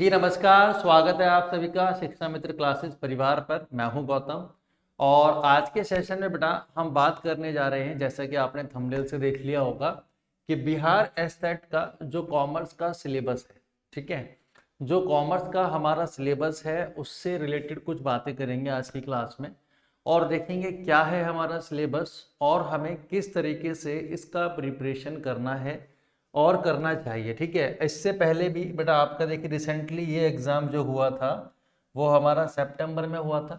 जी नमस्कार, स्वागत है आप सभी का शिक्षा मित्र क्लासेस परिवार पर। मैं हूं गौतम और आज के सेशन में बेटा हम बात करने जा रहे हैं, जैसा कि आपने थंबनेल से देख लिया होगा कि बिहार एसटेट का जो कॉमर्स का सिलेबस है, ठीक है, जो कॉमर्स का हमारा सिलेबस है उससे रिलेटेड कुछ बातें करेंगे आज की क्लास में और देखेंगे क्या है हमारा सिलेबस और हमें किस तरीके से इसका प्रिपरेशन करना है और करना चाहिए। ठीक है, इससे पहले भी बेटा आपका देखिए रिसेंटली ये एग्ज़ाम जो हुआ था वो हमारा सितंबर में हुआ था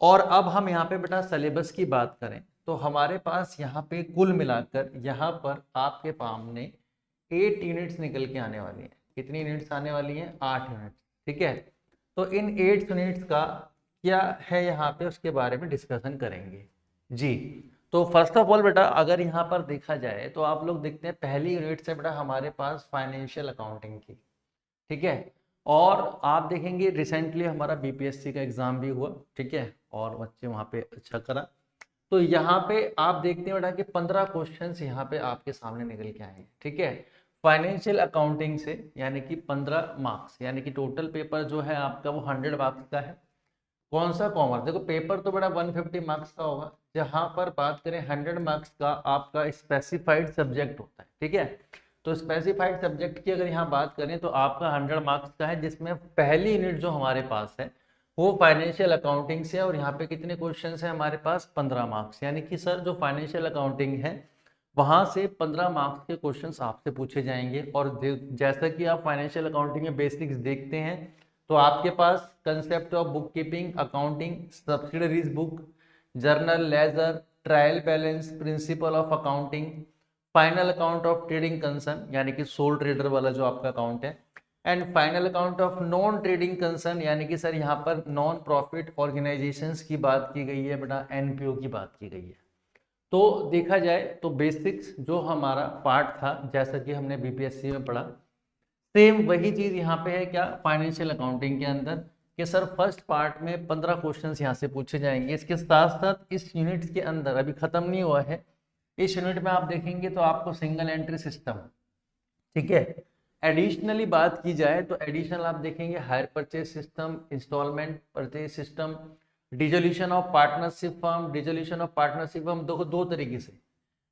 और अब हम यहाँ पे बेटा सिलेबस की बात करें तो हमारे पास यहाँ पे कुल मिलाकर यहाँ पर आपके सामने 8 यूनिट्स निकल के आने वाली हैं। कितनी यूनिट्स आने वाली हैं? 8 यूनिट्स। ठीक है, तो इन 8 यूनिट्स का क्या है यहाँ पे उसके बारे में डिस्कशन करेंगे जी। तो फर्स्ट ऑफ ऑल बेटा अगर यहाँ पर देखा जाए तो आप लोग देखते हैं पहली यूनिट से बेटा हमारे पास फाइनेंशियल अकाउंटिंग की, ठीक है, और आप देखेंगे रिसेंटली हमारा बीपीएससी का एग्जाम भी हुआ, ठीक है, और बच्चे वहाँ पे अच्छा करा। तो यहाँ पे आप देखते हैं बेटा कि 15 क्वेश्चंस यहाँ पे आपके सामने निकल के आए हैं, ठीक है, फाइनेंशियल अकाउंटिंग से, यानी कि 15 मार्क्स, यानी कि टोटल पेपर जो है आपका वो 100 मार्क्स का है। कौन सा? कॉमर्स। देखो पेपर तो बड़ा 150 मार्क्स का होगा, जहां पर बात करें 100 मार्क्स का आपका स्पेसिफाइड सब्जेक्ट होता है, ठीक है। तो स्पेसिफाइड सब्जेक्ट की अगर यहाँ बात करें तो आपका 100 मार्क्स का है, जिसमें पहली यूनिट जो हमारे पास है वो फाइनेंशियल अकाउंटिंग से, और यहाँ पे कितने क्वेश्चन है हमारे पास? 15 मार्क्स। यानी कि सर जो फाइनेंशियल अकाउंटिंग है वहां से 15 मार्क्स के क्वेश्चंस आपसे पूछे जाएंगे। और जैसा कि आप फाइनेंशियल अकाउंटिंग में बेसिक्स देखते हैं तो आपके पास concept of book keeping, accounting, subsidiaries book, journal, ledger, trial balance, principle of accounting, final account of trading concern, यानी कि सोल ट्रेडर वाला जो आपका अकाउंट है, and final account of non trading concern, यानी कि सर यहाँ पर नॉन प्रॉफिट ऑर्गेनाइजेशंस की बात की गई है बेटा, एनपीओ की बात की गई है। तो देखा जाए तो बेसिक्स जो हमारा पार्ट था, जैसा कि हमने बीपीएससी में पढ़ा, सेम वही चीज यहाँ पे है क्या? फाइनेंशियल अकाउंटिंग के अंदर, कि सर फर्स्ट पार्ट में 15 क्वेश्चंस यहाँ से पूछे जाएंगे। इसके साथ साथ इस यूनिट के अंदर अभी खत्म नहीं हुआ है, इस यूनिट में आप देखेंगे तो आपको सिंगल एंट्री सिस्टम, ठीक है, एडिशनली बात की जाए तो एडिशनल आप देखेंगे hire purchase system, instalment purchase system, dissolution of partnership firm. Dissolution of partnership firm दो तरीके से,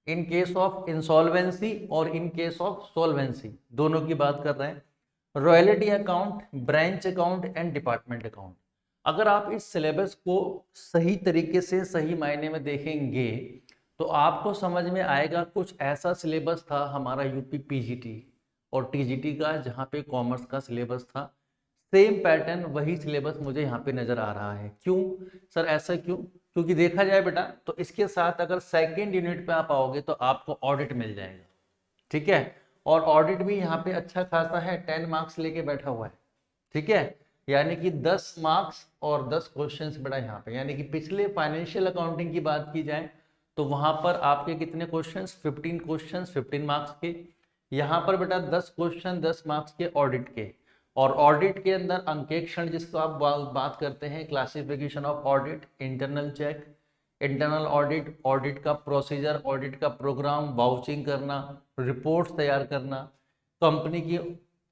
इन केस ऑफ इंसॉल्वेंसी और इन केस ऑफ सोल्वेंसी, दोनों की बात कर रहे हैं। Royalty account, branch account and department account. अगर आप इस सिलेबस को सही तरीके से सही मायने में देखेंगे तो आपको समझ में आएगा कुछ ऐसा सिलेबस था हमारा यूपी पीजीटी और टीजीटी का, जहाँ पे कॉमर्स का सिलेबस था। सेम पैटर्न वही सिलेबस मुझे यहाँ पे नजर आ रहा है। क्यों सर, ऐसा क्यों? क्योंकि देखा जाए बेटा तो इसके साथ अगर सेकेंड यूनिट पे आप आओगे तो आपको ऑडिट मिल जाएगा, ठीक है, और ऑडिट भी यहाँ पे अच्छा खासा है, 10 मार्क्स लेके बैठा हुआ है, ठीक है, यानी कि 10 मार्क्स और 10 क्वेश्चंस बेटा यहाँ पे। यानी कि पिछले फाइनेंशियल अकाउंटिंग की बात की जाए तो वहां पर आपके कितने क्वेश्चंस? 15 क्वेश्चंस 15 मार्क्स के। यहाँ पर बेटा 10 क्वेश्चन 10 मार्क्स के ऑडिट के, और ऑडिट के अंदर अंकेक्षण जिसको आप बात करते हैं, classification of audit, internal check, internal audit, audit का प्रोसीजर, ऑडिट का प्रोग्राम, वाउचिंग करना, रिपोर्ट्स तैयार करना, कंपनी की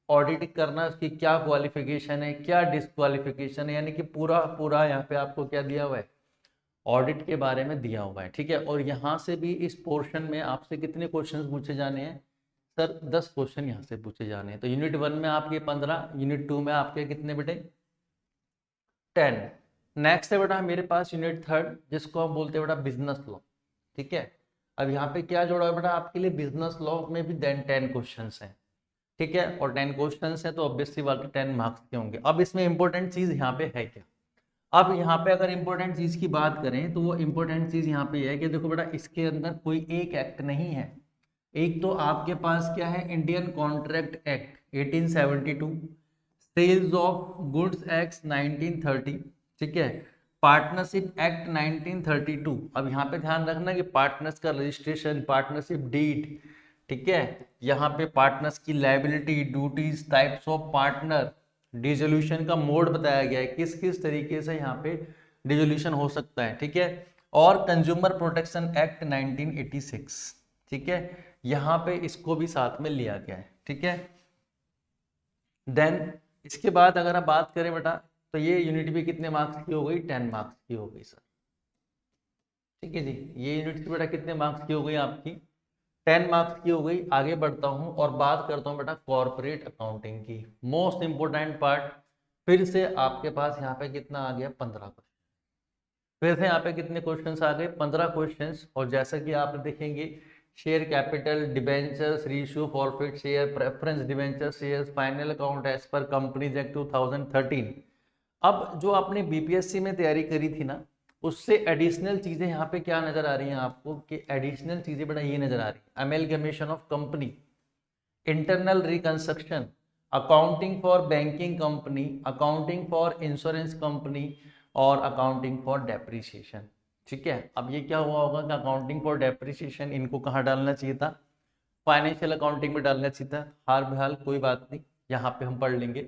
ऑडिट करना, उसकी क्या क्वालिफिकेशन है, क्या डिसक्वालिफिकेशन है, यानी कि पूरा पूरा यहाँ पे आपको क्या दिया हुआ है? ऑडिट के बारे में दिया हुआ है, ठीक है। और यहाँ से भी इस पोर्शन में आपसे कितने क्वेश्चंस पूछे जाने हैं? सर 10 क्वेश्चन यहाँ से पूछे जाने हैं। तो यूनिट 1 में आपके 15, यूनिट 2 में आपके कितने बेटे? 10। नेक्स्ट है बेटा मेरे पास यूनिट 3 जिसको हम बोलते हैं बेटा बिजनेस लॉ, ठीक है। अब यहाँ पे क्या जोड़ा है बेटा आपके लिए? बिजनेस लॉ में भी 10 क्वेश्चंस हैं, ठीक है, और 10 क्वेश्चंस हैं तो ऑब्वियसली बात है 10 मार्क्स के होंगे। अब इसमें इंपॉर्टेंट चीज यहाँ पे है क्या? अब यहाँ पे अगर इंपॉर्टेंट चीज की बात करें तो वो इंपॉर्टेंट चीज यहाँ पे है कि देखो बेटा इसके अंदर कोई एक एक्ट नहीं है। एक तो आपके पास क्या है? Indian contract act 1872, sales of goods act 1930, ठीक है, पार्टनरशिप एक्ट 1932। अब यहाँ पे ध्यान रखना कि पार्टनर्स का रजिस्ट्रेशन, पार्टनरशिप डीड, ठीक है, यहाँ पे पार्टनर्स की liability, duties, types of partner, dissolution का मोड बताया गया है, किस किस तरीके से यहाँ पे डिसोल्यूशन हो सकता है, ठीक है, और कंज्यूमर प्रोटेक्शन एक्ट 1986, ठीक है, यहाँ पे इसको भी साथ में लिया गया है, ठीक है। देन इसके बाद अगर आप बात करें बेटा, तो ये यूनिट भी कितने मार्क्स की हो गई, 10 मार्क्स की हो गई सर। ठीक है जी, ये यूनिट की बेटा कितने मार्क्स की हो गई आपकी, 10 मार्क्स की हो गई। आगे बढ़ता हूँ और बात करता हूँ बेटा कॉर्पोरेट अकाउंटिंग की, मोस्ट इंपोर्टेंट पार्ट। फिर से आपके पास यहाँ पे कितना आ गया, 15 क्वेश्चन। फिर से यहाँ पे कितने क्वेश्चंस आ गए, 15 क्वेश्चंस। और जैसा कि आप देखेंगे, share capital, debentures, reissue, forfeit share, preference debenture shares, final account as per companies act 2013। अब जो आपने बीपीएससी में तैयारी करी थी ना, उससे एडिशनल चीजें यहाँ पे क्या नजर आ रही हैं आपको, कि एडिशनल चीजें बड़ा ये नजर आ रही है, amalgamation of company, internal reconstruction, accounting for banking company, accounting for insurance company, और अकाउंटिंग फॉर डेप्रिसिएशन। ठीक है, अब ये क्या हुआ होगा कि अकाउंटिंग फॉर डेप्रिसिएशन इनको कहाँ डालना चाहिए था, फाइनेंशियल अकाउंटिंग में डालना चाहिए था। हाल बेहाल कोई बात नहीं, यहाँ पे हम पढ़ लेंगे,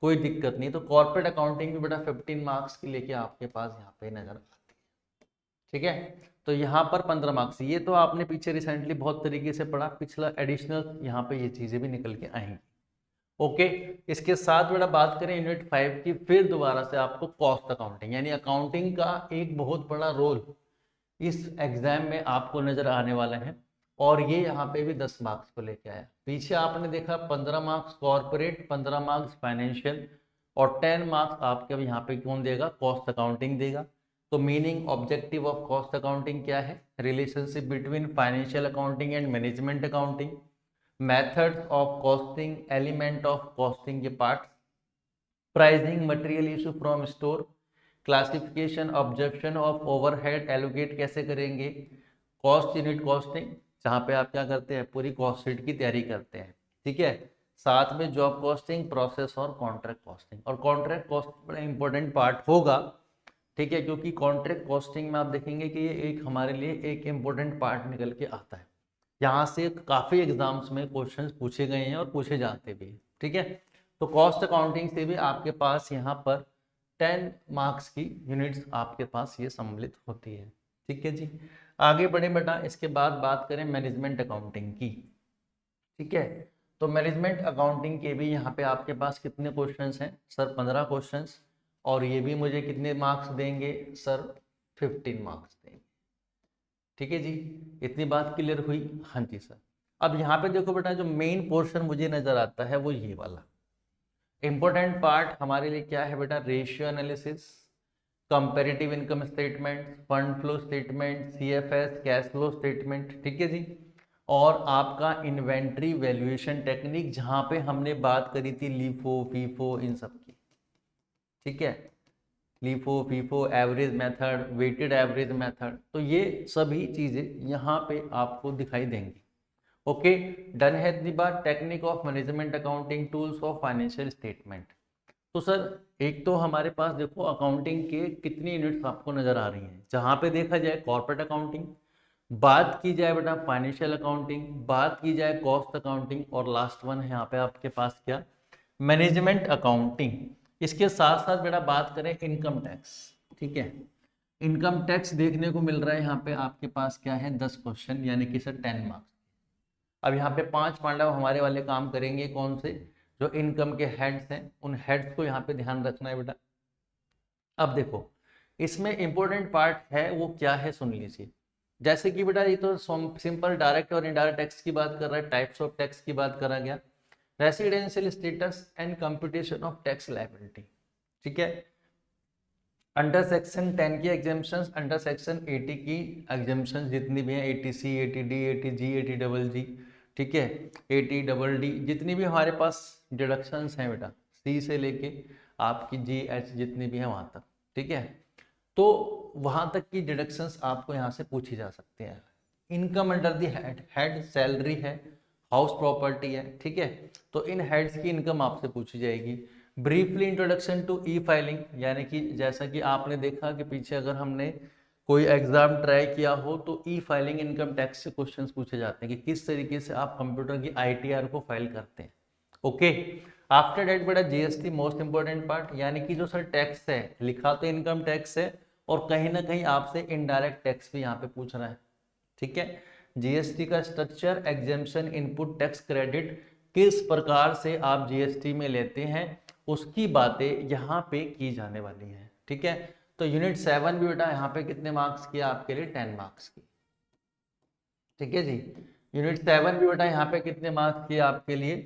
कोई दिक्कत नहीं। तो कॉर्पोरेट अकाउंटिंग भी बेटा 15 मार्क्स की लेके आपके पास यहाँ पे नजर आती है। ठीक है, तो यहाँ पर 15 मार्क्स, ये तो आपने पीछे रिसेंटली बहुत तरीके से पढ़ा, पिछला एडिशनल यहाँ पे ये चीजें भी निकल के आएंगी। ओके, इसके साथ बेटा बात करें यूनिट 5 की, फिर दोबारा से आपको कॉस्ट अकाउंटिंग, यानी अकाउंटिंग का एक बहुत बड़ा रोल इस एग्जाम में आपको नजर आने वाला है। और ये यहाँ पे भी 10 मार्क्स को लेके आया। पीछे आपने देखा 15 मार्क्स कॉर्पोरेट, 15 मार्क्स फाइनेंशियल, और 10 मार्क्स आपके अब यहाँ पे कौन देगा, कॉस्ट अकाउंटिंग देगा। तो meaning objective of cost accounting क्या है, relationship between financial accounting and management accounting, methods of costing, element of costing के part, pricing, material issue from store, classification, objection of overhead, allocate कैसे करेंगे, cost unit costing, जहाँ पे आप क्या करते हैं, पूरी कॉस्ट शीट की तैयारी करते हैं। ठीक है, साथ में जॉब कॉस्टिंग, प्रोसेस और कॉन्ट्रैक्ट कॉस्टिंग। और कॉन्ट्रैक्ट कॉस्टिंग बड़ा इंपॉर्टेंट पार्ट होगा। ठीक है, क्योंकि कॉन्ट्रैक्ट कॉस्टिंग में आप देखेंगे कि ये एक हमारे लिए एक इम्पोर्टेंट पार्ट निकल के आता है। यहाँ से काफ़ी एग्जाम्स में क्वेश्चंस पूछे गए हैं और पूछे जाते भी हैं। ठीक है, तो कॉस्ट अकाउंटिंग से भी आपके पास यहाँ पर 10 मार्क्स की यूनिट्स आपके पास ये सम्मिलित होती है। ठीक है जी, आगे बढ़े बेटा। इसके बाद बात करें मैनेजमेंट अकाउंटिंग की। ठीक है, तो मैनेजमेंट अकाउंटिंग के भी यहाँ पे आपके पास कितने क्वेश्चंस हैं सर, 15 क्वेश्चंस। और ये भी मुझे कितने मार्क्स देंगे सर, 15 मार्क्स देंगे। ठीक है जी, इतनी बात क्लियर हुई। हाँ जी सर। अब यहाँ पे देखो बेटा, जो मेन पोर्शन मुझे नजर आता है वो ये वाला इंपॉर्टेंट पार्ट हमारे लिए क्या है बेटा, ratio analysis, comparative income statement, fund flow statement, CFS, cash flow statement. ठीक है जी, और आपका इन्वेंट्री वैल्यूएशन टेक्निक, जहाँ पे हमने बात करी थी लीफो, फीफो, इन सब की। ठीक है, LIFO, FIFO, average method, weighted average method, तो ये सभी चीजें यहाँ पे आपको दिखाई देंगी। ओके, डन है दी बात technique of management accounting, tools of financial statement. तो सर एक तो हमारे पास देखो अकाउंटिंग के कितनी यूनिट्स आपको नजर आ रही हैं, जहाँ पे देखा जाए कॉर्पोरेट अकाउंटिंग, बात की जाए बेटा फाइनेंशियल अकाउंटिंग, बात की जाए कॉस्ट अकाउंटिंग, और लास्ट वन है यहाँ पे आपके पास क्या, मैनेजमेंट अकाउंटिंग। इसके साथ साथ बेटा बात करें इनकम टैक्स। ठीक है, इनकम टैक्स देखने को मिल रहा है यहाँ पे आपके पास क्या है, 10 क्वेश्चन, यानी कि सर 10 मार्क्स। अब यहाँ पे 5 पांडव हमारे वाले काम करेंगे, कौन से, जो इनकम के हेड्स हैं, उन हेड्स को यहाँ पे ध्यान रखना है बेटा। अब देखो इसमें इंपॉर्टेंट पार्ट है वो क्या है, सुन लीजिए। जैसे कि बेटा ये तो सिंपल डायरेक्ट और इनडायरेक्ट टैक्स की बात कर रहा है, टाइप्स ऑफ टैक्स की बात करा गया, residential status and computation of tax liability. ठीक है, अंडर सेक्शन 10 की एग्जाम्पशंस, अंडर सेक्शन 80 की एग्जाम्पशंस जितनी भी हैं, 80C, 80D, 80G, 80GG, ठीक है, 80DD, जितनी भी हमारे पास डिडक्शंस हैं बेटा, C से लेके आपकी GH जितनी भी हैं वहाँ तक। ठीक है, तो वहाँ तक की डिडक्शंस आपको यहाँ से पूछी जा सकती हैं। Income under the head, head salary है, हाउस प्रॉपर्टी है। ठीक है, तो इन हेड्स की इनकम आपसे पूछी जाएगी। Briefly introduction to e filing, यानी कि जैसा कि आपने देखा कि पीछे अगर हमने कोई एग्जाम ट्राई किया हो तो ई फाइलिंग इनकम टैक्स से क्वेश्चंस पूछे जाते हैं कि किस तरीके से आप कंप्यूटर की ITR को फाइल करते हैं। ओके, आफ्टर डेट बेटा जीएसटी मोस्ट इंपॉर्टेंट पार्ट, यानी कि जो सर टैक्स है, लिखा तो इनकम टैक्स है और कहीं ना कहीं आपसे इनडायरेक्ट टैक्स भी यहाँ पे पूछ रहा है। ठीक है, जीएसटी का structure, exemption, input tax credit, किस प्रकार से आप जीएसटी में लेते हैं उसकी बातें यहाँ पे की जाने वाली हैं। ठीक है, तो यूनिट 7 भी बेटा यहाँ पे कितने मार्क्स की आपके लिए? 10 मार्क्स की। ठीक है जी, यूनिट 7 भी बेटा यहाँ पे कितने मार्क्स की आपके लिए?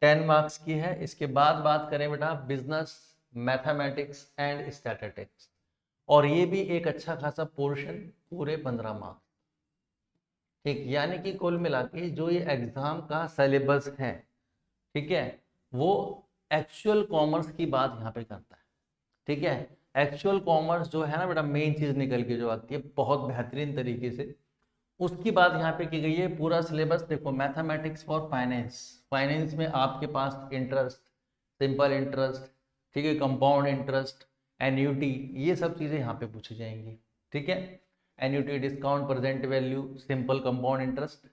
10 मार्क्स की है। इसके बाद बात करें बेटा बिजनेस, मैथमेटिक्स एंड स्टैटिस्टिक्स, और ये भी एक अच्छा खासा पोर्शन, पूरे 15 मार्क्स। ठीक, यानी कि कुल मिला के जो ये एग्जाम का सिलेबस है, ठीक है, वो एक्चुअल कॉमर्स की बात यहाँ पे करता है। ठीक है, एक्चुअल कॉमर्स जो है ना बेटा, मेन चीज निकल के जो आती है बहुत बेहतरीन तरीके से, उसकी बात यहाँ पे की गई है। पूरा सिलेबस देखो, मैथमेटिक्स फॉर फाइनेंस, फाइनेंस में आपके पास इंटरेस्ट, सिंपल इंटरेस्ट, ठीक है, कंपाउंड इंटरेस्ट, एन्यूटी, ये सब चीज़ें यहाँ पे पूछी जाएंगी। ठीक है, annuity, discount, present value, simple compound interest,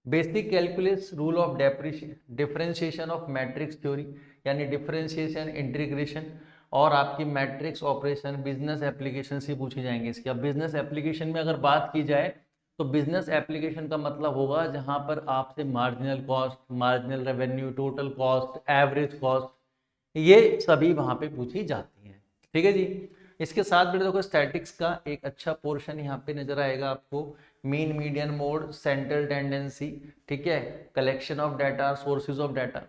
basic calculus, rule of differentiation of matrix theory, यानी डिफरेंशिएशन, इंटीग्रेशन, और आपकी मैट्रिक्स ऑपरेशन, बिजनेस एप्लीकेशन से पूछी जाएंगे इसकी। अब बिजनेस एप्लीकेशन में अगर बात की जाए तो बिजनेस एप्लीकेशन का मतलब होगा जहां पर आपसे marginal cost, marginal revenue, total cost, average cost, ये सभी वहां पे पूछी जाती हैं। ठीक है जी, इसके साथ भी देखो स्टैटिक्स का एक अच्छा पोर्शन यहाँ पे नजर आएगा आपको, mean, median mode, central tendency, ठीक है, collection of data, sources of data,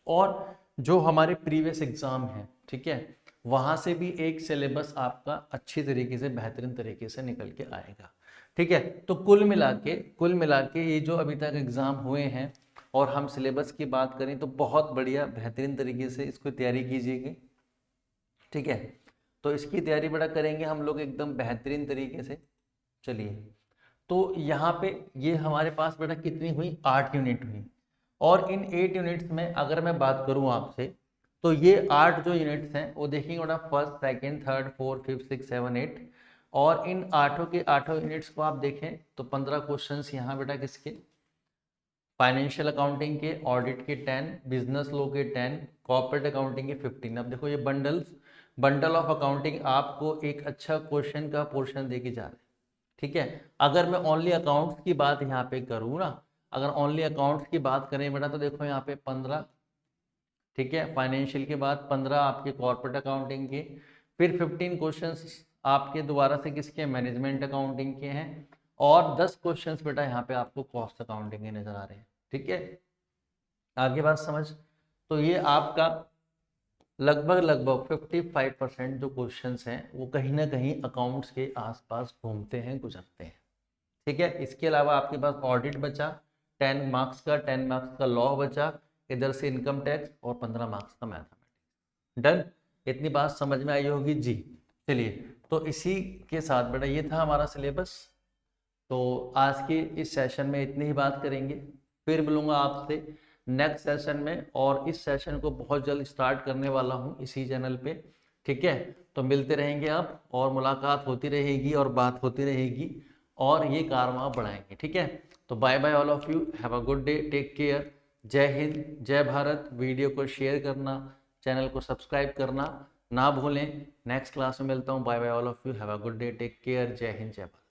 और जो हमारे प्रीवियस एग्जाम है, ठीक है, वहां से भी एक सिलेबस आपका अच्छी तरीके से, बेहतरीन तरीके से निकल के आएगा। ठीक है, तो कुल मिला के ये जो अभी तक एग्जाम हुए हैं और हम सिलेबस की बात करें तो बहुत बढ़िया बेहतरीन तरीके से इसको तैयारी कीजिएगा। ठीक है, तो इसकी तैयारी बड़ा करेंगे हम लोग एकदम बेहतरीन तरीके से। चलिए, तो यहाँ पे ये हमारे पास बेटा कितनी हुई? 8 यूनिट हुई, और इन 8 यूनिट्स में अगर मैं बात करूँ आपसे, तो ये 8 जो यूनिट्स हैं वो देखेंगे बेटा, first, second, third, fourth, fifth, six, seven, 8, और इन 8 के 8 यूनिट्स को आप देखें तो 15 क्वेश्चंस यहाँ बेटा किसके? फाइनेंशियल अकाउंटिंग के, ऑडिट के 10, बिजनेस लॉ के 10, कॉर्पोरेट अकाउंटिंग के 15। अब देखो ये बंडल ऑफ अकाउंटिंग आपको एक अच्छा क्वेश्चन का पोर्शन दे के जा रहे हैं। ठीक है, अगर मैं ओनली अकाउंट्स की बात यहाँ पे करूँ ना, अगर ओनली अकाउंट्स की बात करें बेटा, तो देखो यहाँ पे 15, ठीक है, फाइनेंशियल के बाद 15 आपके कॉर्पोरेट अकाउंटिंग के, फिर 15 क्वेश्चंस आपके दोबारा से किसके? मैनेजमेंट अकाउंटिंग के हैं, और 10 क्वेश्चंस बेटा यहाँ पे आपको कॉस्ट अकाउंटिंग के नजर आ रहे हैं। ठीक है, आगे बात समझ, तो ये आपका लगभग 55% जो क्वेश्चंस हैं वो कहीं ना कहीं अकाउंट्स के आसपास घूमते हैं, गुजरते हैं। ठीक है, इसके अलावा आपके पास ऑडिट बचा 10 मार्क्स का, 10 मार्क्स का लॉ बचा, इधर से इनकम टैक्स, और 15 मार्क्स का मैथमेटिक्स। डन, इतनी बात समझ में आई होगी जी। चलिए, तो इसी के साथ बेटा ये था हमारा सिलेबस। तो आज के इस सेशन में इतनी ही बात करेंगे, फिर मिलूंगा आपसे नेक्स्ट सेशन में, और इस सेशन को बहुत जल्द स्टार्ट करने वाला हूँ इसी चैनल पे। ठीक है, तो मिलते रहेंगे आप, और मुलाकात होती रहेगी और बात होती रहेगी, और ये कारवां बढ़ाएंगे। ठीक है, तो bye bye all of you, have a good day, take care, जय हिंद, जय भारत। वीडियो को शेयर करना, चैनल को सब्सक्राइब करना ना भूलें। नेक्स्ट क्लास में मिलता हूँ, bye bye all of you, have a good day, take care, जय हिंद, जय भारत।